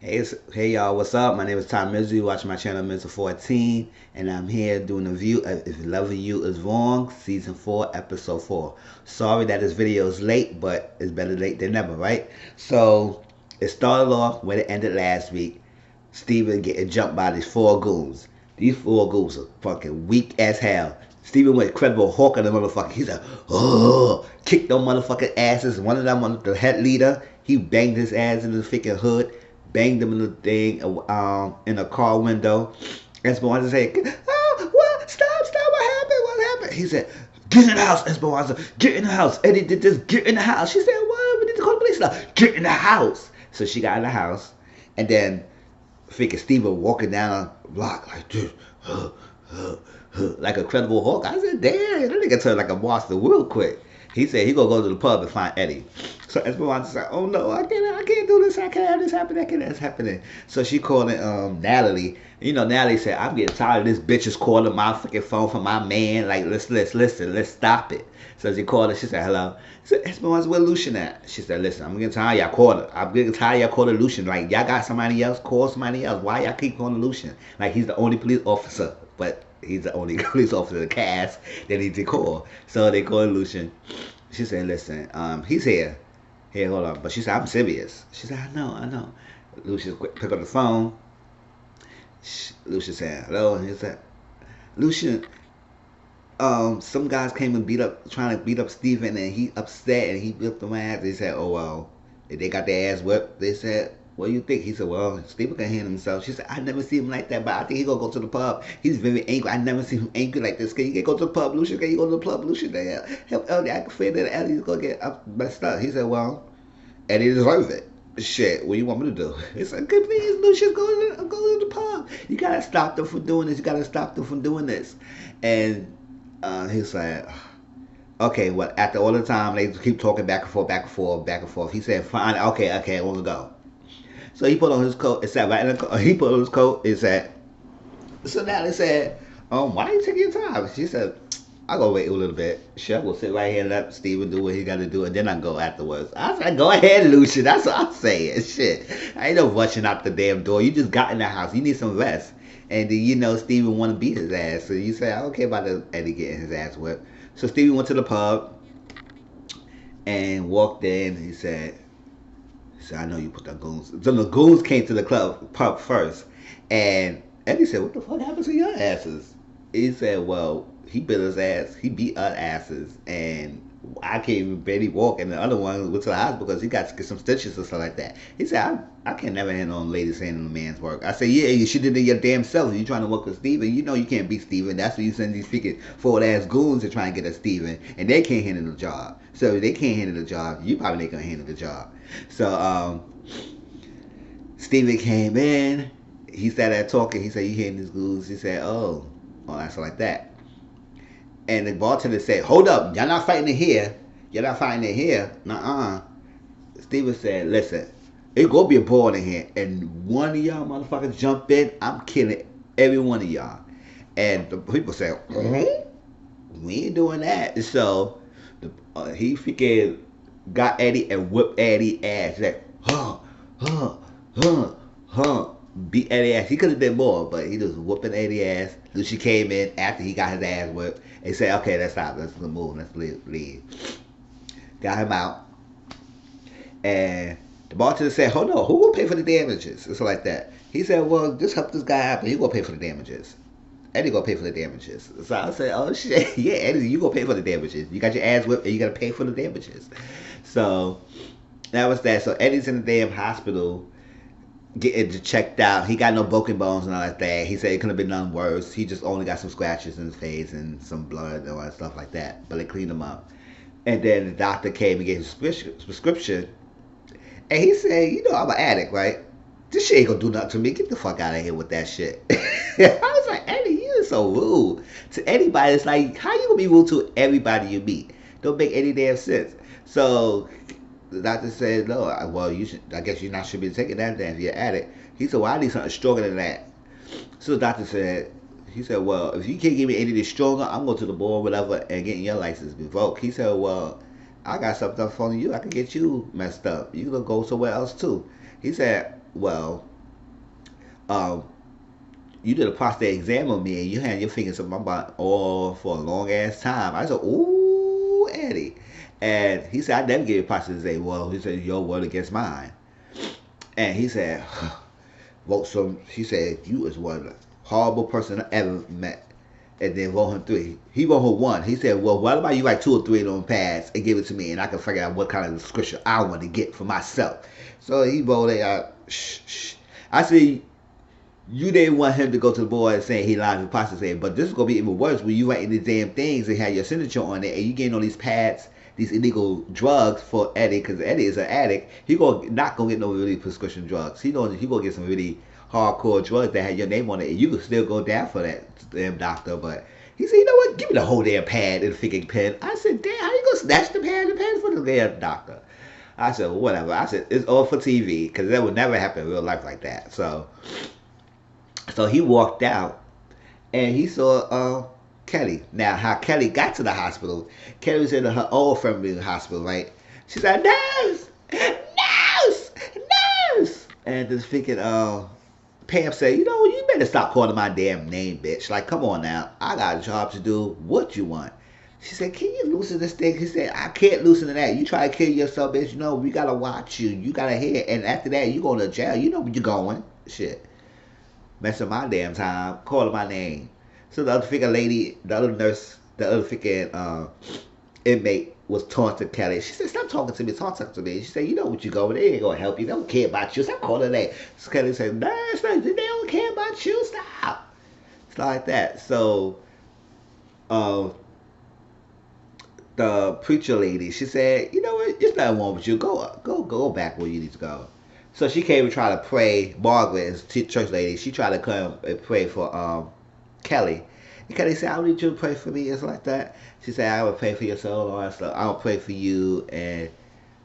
Hey y'all, what's up? My name is Tom Mizu. You watch my channel Mizu 14, and I'm here doing a review of If Loving You Is Wrong, Season 4, Episode 4. Sorry that this video is late, but it's better late than never, right? So, it started off where it ended last week. Steven getting jumped by these four goons. These four goons are fucking weak as hell. Steven went Incredible Hulk on the motherfucker. He's like, oh, kicked them motherfucking asses. One of them, the head leader, he banged his ass in the freaking hood, banged him in the thing, in a car window. Esperanza said, oh, what? Stop, what happened? What happened? He said, get in the house, Esperanza, get in the house. Eddie did this, get in the house. She said, what? We need to call the police now. Get in the house. So she got in the house, and then freaking Steven walking down the block like this, like a Incredible Hulk. I said, damn, that nigga turned like a monster real quick. He said he gonna go to the pub and find Eddie. So Esperanza said, oh no, I can't do this. I can't have this happen. That can't have this happening. So she called it Natalie. You know, Natalie said, I'm getting tired of this bitch is calling my freaking phone for my man. Like, let's stop it. So she called her. She said, hello. So Esperanza, where Lucian at? She said, listen, I'm getting tired of y'all calling. I'm getting tired of y'all calling Lucian. Like, y'all got somebody else, call somebody else. Why y'all keep calling Lucian? Like, he's the only police officer. But he's the only police officer in the cast that need to call. So they called Lucian. She said, listen, he's here. Here, hold on. But she said, I'm serious. She said, I know. Lucian pick up the phone. Lucian said, hello. And he said, Lucian, some guys came and trying to beat up Steven, and he upset, and he whipped them ass. They said, oh, well, they got their ass whipped. They said, what do you think? He said, well, Steven can handle himself. She said, I never see him like that, but I think he gonna go to the pub. He's very angry. I never see him angry like this. Can you go to the pub, Lucian? Can you go to the pub, Lucian? Help Ellie. I can feel that Ellie's gonna get messed up. He said, well, Eddie deserves it. Shit, what do you want me to do? It's like, please, Lucian, go to the pub. You gotta stop them from doing this. You gotta stop them from doing this. And he's like, okay, well, after all the time, they keep talking back and forth, back and forth, back and forth. He said, fine, okay, I want to go. So he put on his coat. It said, right in the, he put on his coat. It said, so now they said, why are you taking your time? She said, I'll go wait a little bit. Chef will sit right here and let Steven do what he got to do, and then I go afterwards. I said, go ahead, Lucian. That's what I'm saying. Shit. I ain't no rushing out the damn door. You just got in the house. You need some rest. And then, you know, Steven want to beat his ass. So you say, I don't care about Eddie getting his ass whipped. So Steven went to the pub and walked in. He said, I know you put the goons. The goons came to the pub first. And Eddie said, what the fuck happened to your asses? He said, well, he beat his ass. He beat our asses. And I can't even barely walk. And the other one went to the hospital because he got to get some stitches or something like that. He said, I can never handle on ladies handling a man's work. I said, yeah, you should have done your damn self. You're trying to work with Steven. You know you can't beat Steven. That's why you send these freaking forward-ass goons to try and get at Steven. And they can't handle the job. So if they can't handle the job, you probably ain't going to handle the job. So Steven came in. He started talking. He said, you hearing these goons? He said, oh, that's like that. And the bartender said, hold up, y'all not fighting it here. You're not fighting it here. Nuh-uh. Steven said, listen, it gonna be a brawl in here. And one of y'all motherfuckers jump in, I'm killing every one of y'all. And the people said, we ain't doing that. So he freaking got Eddie and whipped Eddie ass. He's like, beat Eddie ass. He could have done more, but he was whooping Eddie ass. Lucy came in after he got his ass whipped and said, okay, let's stop. Let's move. Let's leave. Got him out. And the bartender said, hold on, who will pay for the damages? It's like that. He said, well, just help this guy out, but he gonna pay for the damages. Eddie gonna pay for the damages. So I said, oh shit, yeah, Eddie, you gonna pay for the damages. You got your ass whipped and you gotta pay for the damages. So that was that. So Eddie's in the damn hospital getting checked out. He got no broken bones and all that. He said it could have been none worse. He just only got some scratches in his face and some blood and all that stuff like that. But they cleaned him up. And then the doctor came and gave him a prescription. And he said, you know, I'm an addict, right? This shit ain't gonna do nothing to me. Get the fuck out of here with that shit. I was like, Eddie, you are so rude to anybody. It's like, how you gonna be rude to everybody you meet? Don't make any damn sense. So the doctor said, no, well, you should. I guess you not should be taking that damn if you're an addict. He said, well, I need something stronger than that. So the doctor said, he said, well, if you can't give me anything stronger, I'm going to the board, whatever, and getting your license revoked. He said, well, I got something for you. I can get you messed up. You can go somewhere else too. He said, well, um, you did a prostate exam on me and you had your fingers in my butt all for a long ass time. I said, ooh, Eddie. And he said, I never gave you a prostate exam. Well, he said, your word against mine. And he said, vote some. He said, you is one horrible person I ever met. And then vote him 3. He voted him 1. He said, well, what about you write 2 or 3 of them pads and give it to me and I can figure out what kind of description I want to get for myself. So he voted out. I said, you didn't want him to go to the board saying he lied to prostate, but this is gonna be even worse when you writing these damn things and have your signature on it, and you getting all these pads, these illegal drugs for Eddie, because Eddie is an addict. He not gonna get no really prescription drugs. He gonna get some really hardcore drugs that have your name on it, and you can still go down for that damn doctor. But he said, you know what? Give me the whole damn pad and the freaking pen. I said, damn, how you gonna snatch the pad? The pen's for the damn doctor. I said, well, whatever. I said, it's all for TV, because that would never happen in real life like that. So he walked out and he saw Kelly. Now, how Kelly got to the hospital, Kelly was in her old family hospital, right? She said, nurse, nurse, nurse. And this freaking Pam said, you know, you better stop calling my damn name, bitch. Like, come on now. I got a job to do. What you want? She said, can you loosen this thing? He said, I can't loosen that. You try to kill yourself, bitch. You know, we got to watch you. You got to hear. And after that, you going to jail. You know where you're going. Shit. Messing my damn time, calling my name. So the other freaking lady, the other nurse, the other freaking inmate was taunting Kelly. She said, stop talking to me, talk to me. She said, you know what you going, they ain't gonna help you, they don't care about you, stop calling that. So Kelly said, nurse, they don't care about you, stop. It's like that. So the preacher lady, she said, you know what, there's nothing wrong with you, go back where you need to go. So she came and tried to pray. Margaret, church lady, she tried to come and pray for Kelly. And Kelly said, I don't need you to pray for me. It's like that. She said, I would pray for your soul and all that stuff. I will pray for you and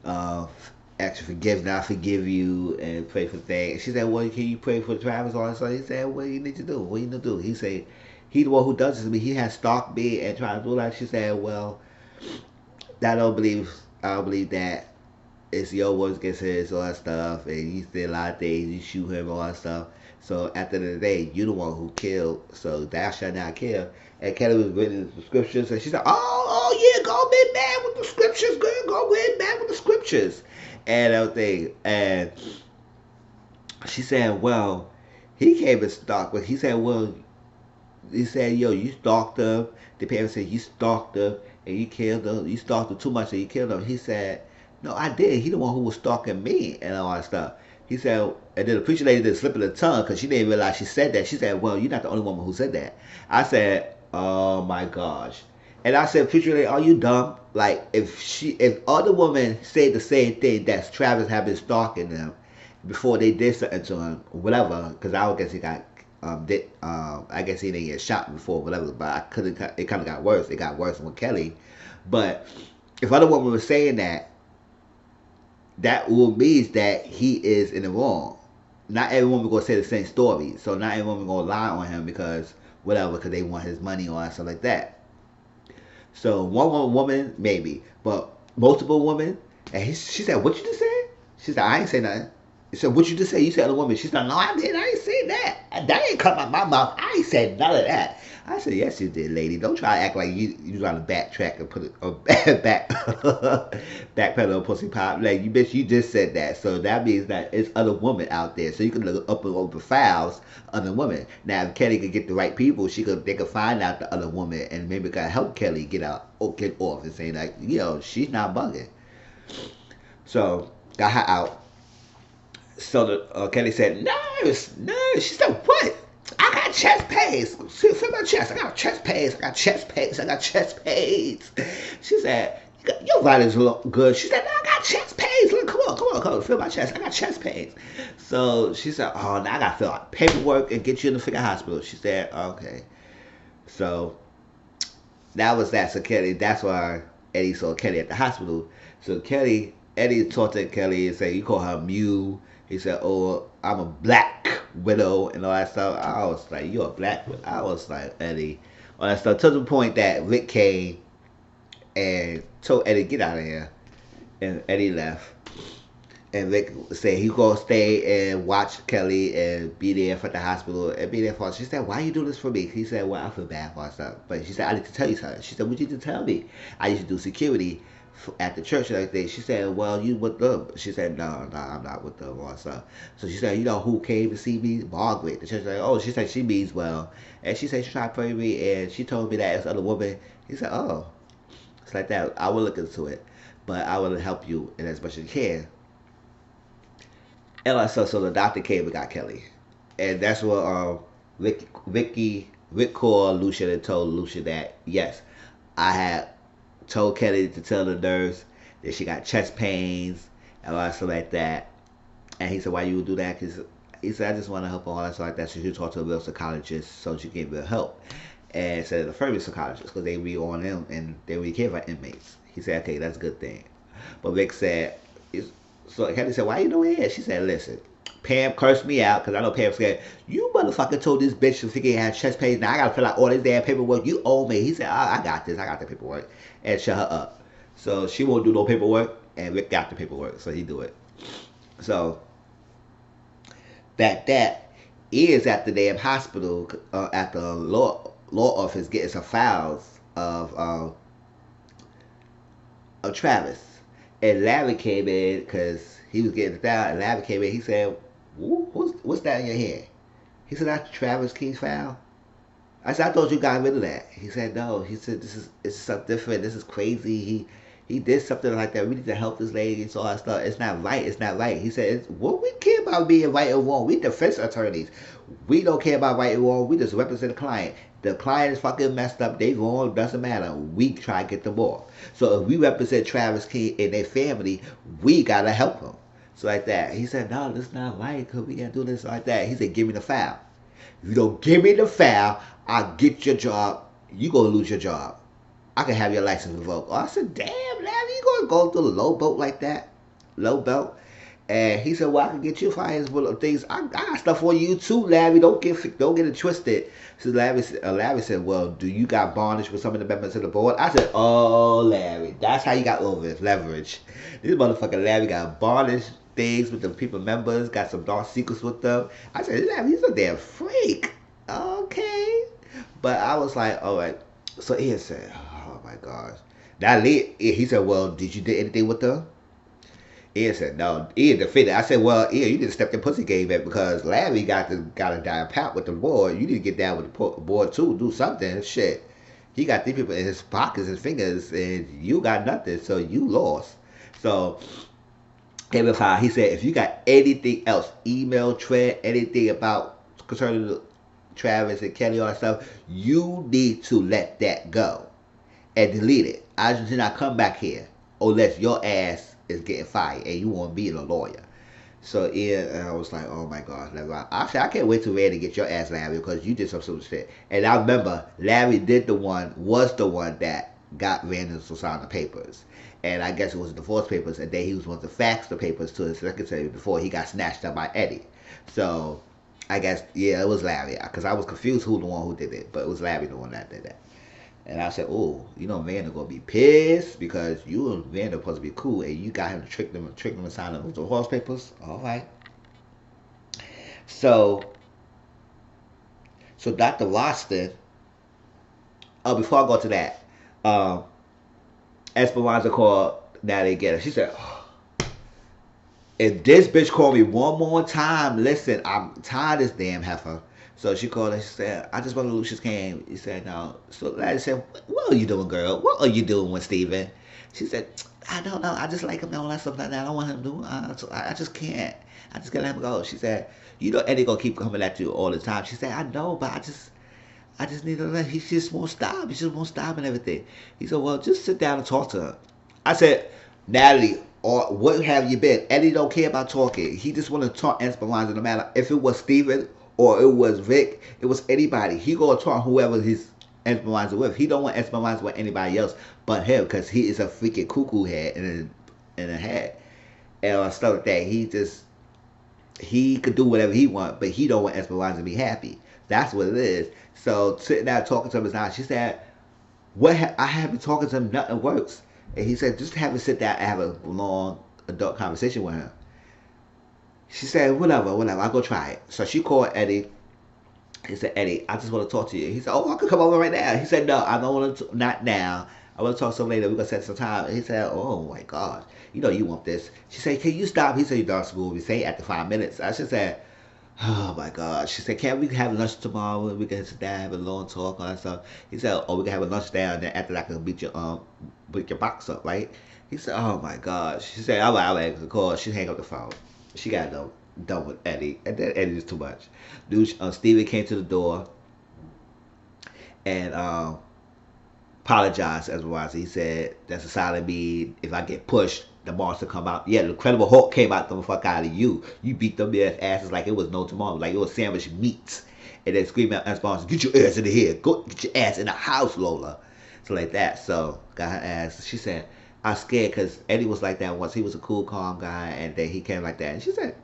ask you forgiveness. I forgive you and pray for things. She said, well, can you pray for Travis? All that stuff. He said, what do you need to do? What do you need to do? He said, he the one who does this to me. He has stalked me and tried to do that. She said, well, I don't believe that. It's your words against his, all that stuff, and you did a lot of things, you shoot him, all that stuff. So at the end of the day, you the one who killed, so thou shalt not kill. And Kelly was reading the scriptures, and she said, oh yeah, go be mad with the scriptures, girl, go be mad with the scriptures. And everything. And she said, well, he came and stalked, but he said, well, he said, yo, you stalked her. The parents said, you stalked her, and you killed her. You stalked her too much, and you killed her. He said, no, I did. He the one who was stalking me and all that stuff. He said, and then the preacher lady did slip of the tongue because she didn't realize she said that. She said, well, you're not the only woman who said that. I said, oh my gosh. And I said, preacher lady, are you dumb? Like, if other women say the same thing that Travis had been stalking them before they did something to him, whatever, because I guess he got, I guess he didn't get shot before, whatever, but it kind of got worse. It got worse with Kelly. But if other women were saying that, that will means that he is in the wrong. Not every woman gonna say the same story, so not every woman gonna lie on him because whatever, because they want his money or stuff like that. So one woman maybe, but multiple women. And she said, "What you just said?" She said, "I ain't say nothing." He said, "What you just say?" You said, "Other woman." She said, "No, I didn't. I ain't say that. That ain't come out my mouth. I ain't said none of that." I said, "Yes, you did, lady. Don't try to act like you trying to backtrack and put it backpedal on pussy pop. Like you bitch, you just said that. So that means that it's other women out there. So you can look up and over files other women. Now, if Kelly could get the right people, they could find out the other woman and maybe could help Kelly get off and say like, she's not bugging. So got her out. So Kelly said, nurse. She said, what? I got chest pains. Feel my chest. I got chest pains. I got chest pains. She said, your vitals look good. She said, I got chest pains. Look, come on. Feel my chest. I got chest pains. So she said, oh, now I got to fill out paperwork and get you in the freaking hospital. She said, okay. So that was that. So Kelly, that's why Eddie saw Kelly at the hospital. So Eddie talked to Kelly and said, you call her Mew. He said, oh, I'm a black widow and all that stuff. I was like, you're a black widow. I was like, Eddie. All that stuff to the point that Rick came and told Eddie, get out of here. And Eddie left. And Rick said he gonna stay and watch Kelly and be there for the hospital and be there for her. She said, "Why you do this for me?" He said, "Well, I feel bad for myself." But she said, "I need to tell you something." She said, "What you need to tell me?" I used to do security at the church and everything. She said, "Well, you with them?" She said, "No, no, I'm not with them or so." So she said, "You know who came to see me? Margaret." The church like, "Oh," she said, "She means well," and she said she tried to pray for me, and she told me that this other woman. He said, "Oh, it's like that. I will look into it, but I will help you in as much as you can." And so the doctor came and got Kelly, and that's what Rick called Lucia and told Lucia that yes, I had told Kelly to tell the nurse that she got chest pains and all that stuff like that. And he said, "Why you would do that?" Because he said, "I just want to help her all that stuff like that." So she talked to a real psychologist so she can get real help. And said the first psychologist because they be on them and they really care about inmates. He said, "Okay, that's a good thing." But Rick said, so Kelly said, "Why you doing it?" She said, "Listen, Pam cursed me out because I know Pam said, you motherfucker told this bitch to figure had chest pains. Now I gotta fill out all this damn paperwork. You owe me." He said, I got this. I got the paperwork." And shut her up. So she won't do no paperwork, and Rick got the paperwork, so he do it. So that is at the damn hospital at the law office getting some files of Travis. And Larry came in because he was getting down. And Larry came in. He said, what's that in your hand?" He said, "That's Travis King's file." I said, "I thought you got rid of that." He said, "No." He said, it's something different. This is crazy. He did something like that. We need to help this lady and all that stuff. It's not right. It's not right." He said, "What we care about being right or wrong? We defense attorneys. We don't care about right or wrong. We just represent the client. The client is fucking messed up. They wrong. Doesn't matter. We try to get them off. So if we represent Travis King and their family, we gotta help them." So like that. He said, "No, this is not right. Cause we gotta do this like that." He said, "Give me the file. If you don't give me the file, I'll get your job. You gonna lose your job. I can have your license revoked." Oh, I said, "Damn, Larry, you gonna go through the low boat like that? Low belt?" And he said, "Well, I can get you fires full of things. I got stuff for you too, Larry. Don't get it twisted." So Larry said, "Well, do you got bondage with some of the members of the board?" I said, "Oh, Larry, that's how you got over it, leverage. This motherfucker Larry got bondage things with the people members, got some dark secrets with them." I said, "Larry, he's a damn freak." Okay. But I was like, all right. So Ian said, "Oh my gosh." That lead, he said, "Well, did you do anything with them?" Ian said, "No." Ian defended. I said, "Well, Ian, you need to step your pussy game up because Larry got to die pat with the board. You need to get down with the board too. Do something. Shit. He got these people in his pockets and fingers, and you got nothing. So you lost." So he said, "If you got anything else, email, thread, anything about concerning Travis and Kelly, all that stuff, you need to let that go and delete it. I just did not come back here unless your ass is getting fired and you want to be a lawyer." So yeah, I was like, "Oh my God, Larry." I can't wait till Randy get your ass, Larry, because you did some sort of shit." And I remember Larry was the one that got Randy to sign the papers. And I guess it was the divorce papers, and then he was one to fax the papers to his secretary before he got snatched up by Eddie. So I guess, yeah, it was Larry, because I was confused who the one who did it, but it was Larry the one that did that. And I said, "Oh, you know, Vander gonna be pissed because you and Vander supposed to be cool, and you got him to trick them to sign the divorce papers." All right. So, so Dr. Roston. Oh, before I go to that, um, Esperanza called Natalie again. She said, "Oh, if this bitch call me one more time, listen, I'm tired of this damn heifer." So she called and she said, "I just want to Lucius came." He said, "No." So Larry said, "What are you doing, girl? What are you doing with Steven?" She said, "I don't know. I just like him and all that stuff like that. I don't want him to do so I just can't. I just gotta let him go." She said, "You know Eddie gonna keep coming at you all the time." She said, "I know, but I just need to let he just won't stop. He just won't stop and everything." He said, "Well, just sit down and talk to her." I said, "Natalie, or what have you been?" Eddie don't care about talking. He just want to talk Esperanza no matter if it was Steven or it was Vic, it was anybody. He gonna talk whoever his Esperanza with. He don't want Esperanza with anybody else but him because he is a freaking cuckoo head in a head and stuff like that. He could do whatever he want, but he don't want Esperanza to be happy. That's what it is. So sitting there talking to him is now. She said, I have been talking to him, nothing works." And he said, "Just have him sit down and have a long adult conversation with him." She said, whatever, whatever, I'll go try it. So she called Eddie. He said, Eddie, I just want to talk to you. He said, oh, I could come over right now. He said, no, I don't want to, not now. I want to talk some later. We're going to set some time. And he said, oh my God, you know you want this. She said, can you stop? He said, you're done school. We say after 5 minutes. I just said, oh my God. She said, can't we have lunch tomorrow? We can sit down, have a long talk, all that stuff. He said, oh, we can have a lunch down there after I can beat your box up, right? He said, oh my God. She said, all right, of course. She hang up the phone. She got done with Eddie. And then Eddie was too much. Dude, Steven came to the door and apologized as well. He said, that's a sign of me. If I get pushed, the monster come out. Yeah, the Incredible Hulk came out the fuck out of you. You beat them asses like it was no tomorrow. Like it was sandwich meat. And then screaming at us, monster, get your ass in the head. Go get your ass in the house, Lola. So like that. So got her ass. She said, I'm scared because Eddie was like that once. He was a cool, calm guy. And then he came like that. And she said,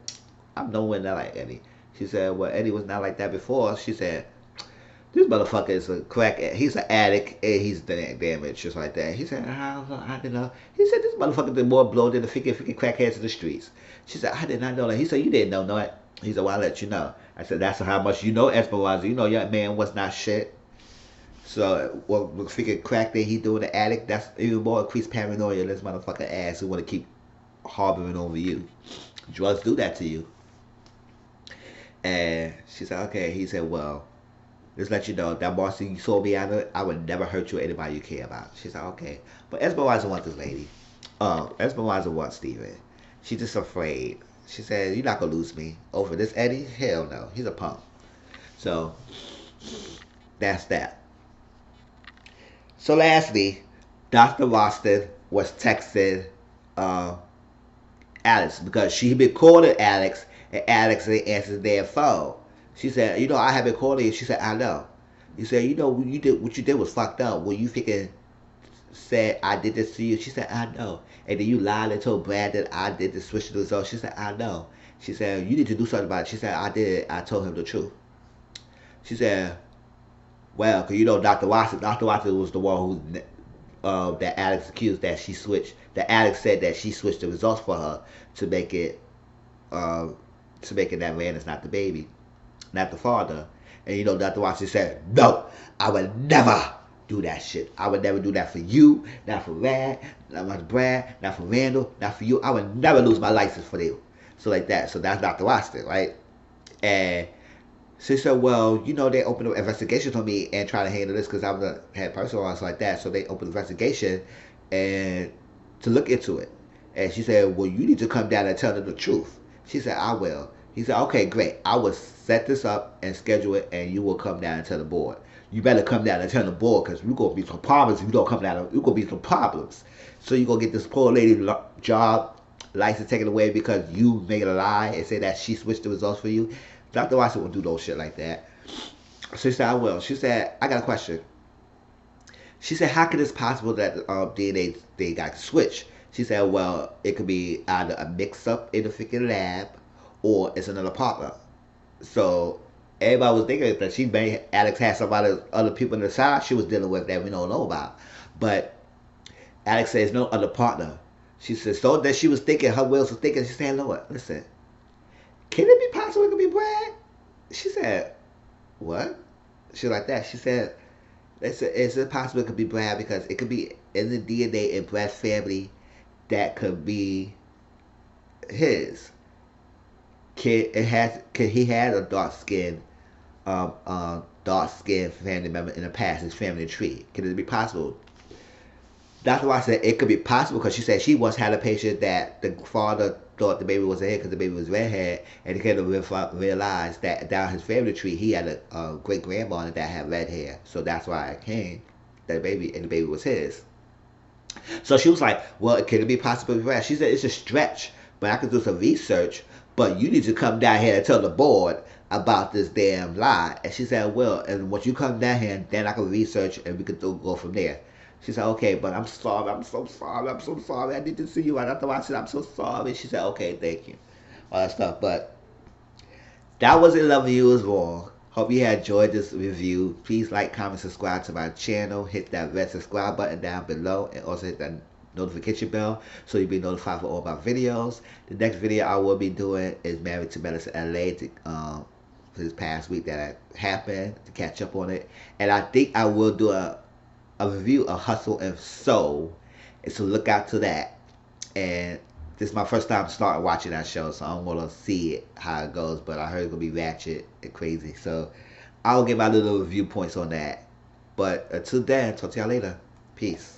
I'm nowhere near like Eddie. She said, well, Eddie was not like that before. She said, this motherfucker is a crack. He's an addict and he's damaged, just like that. He said, I didn't know. He said, this motherfucker did more blow than the freaking crackheads in the streets. She said, I did not know that. He said, you didn't know that. He said, well, I'll let you know. I said, that's how much you know, Esperanza. You know your man was not shit. So, well, the freaking crack that he doing, the addict, that's even more increased paranoia than this motherfucker ass who want to keep harboring over you. Drugs do that to you. And she said, okay. He said, well, just let you know, that boss you saw me out of, I would never hurt you or anybody you care about. She said, okay. But Esperanza wants this lady. Esperanza wants Steven. She's just afraid. She said, you're not going to lose me. Over this Eddie? Hell no. He's a punk. So, that's that. So lastly, Dr. Roston was texting Alex because she had been calling Alex and Alex didn't answer their phone. She said, you know, I have been calling you. She said, I know. He said, you know, what you did was fucked up. When you freaking said I did this to you, she said, I know. And then you lied and told Brad that I did this, switch the results. She said, I know. She said, you need to do something about it. She said, I did. I told him the truth. She said, well, because you know Dr. Watson was the one who that Alex accused that she switched. That Alex said that she switched the results for her to make it that Rand is not the baby, not the father. And you know Dr. Watson said, no, I would never do that shit. I would never do that for you, not for Rand, not for Brad, not for Randall, not for you. I would never lose my license for you. So like that. So that's Dr. Watson, right? And she said, well, you know, they opened an investigation on me and tried to handle this because I was a head person or something like that. So they opened an investigation and to look into it. And she said, well, you need to come down and tell them the truth. She said, I will. He said, okay, great. I will set this up and schedule it and you will come down and tell the board. You better come down and tell the board because we're going to be some problems if you don't come down. We're going to be some problems. So you're going to get this poor lady job license taken away because you made a lie and say that she switched the results for you. Dr. Watson will do no shit like that. She said, I will. She said, I got a question. She said, how could it possible that DNA they got switched? She said, well, it could be either a mix-up in the freaking lab or it's another partner. So everybody was thinking that she may Alex had somebody, other people in the side she was dealing with that we don't know about. But Alex says no other partner. She said, so that she was thinking, her wheels was thinking, she said, Lord, listen, can it be possible it could be Brad? She said, what? She like that. She said, is it possible it could be Brad because it could be in the DNA in Brad's family that could be his. He had a dark skinned family member in the past, his family tree. Can it be possible? Dr. Watson said it could be possible because she said she once had a patient that the father thought the baby was a head because the baby was redhead, and he kind of realized that down his family tree he had a great grandmother that had red hair, so that's why it came that the baby was his. So she was like, well, can it be possible? She said it's a stretch, but I could do some research. But you need to come down here and tell the board about this damn lie. And she said, well, and once you come down here, then I can research and we can go from there. She said, okay, but I'm sorry. I'm so sorry. I'm so sorry. I need to see you. I thought I said, I'm so sorry. She said, okay, thank you. All that stuff. But that was In Love With You Is Wrong. Hope you had enjoyed this review. Please like, comment, subscribe to my channel. Hit that red subscribe button down below. And also hit that notification bell so you'll be notified for all my videos. The next video I will be doing is Married to Medicine LA for this past week that happened, to catch up on it. And I think I will do a review of Hustle and Soul. And so look out to that. And this is my first time starting watching that show, so I'm gonna see it how it goes. But I heard it's gonna be ratchet and crazy, so I'll give my little viewpoints on that. But until then, talk to y'all later. Peace.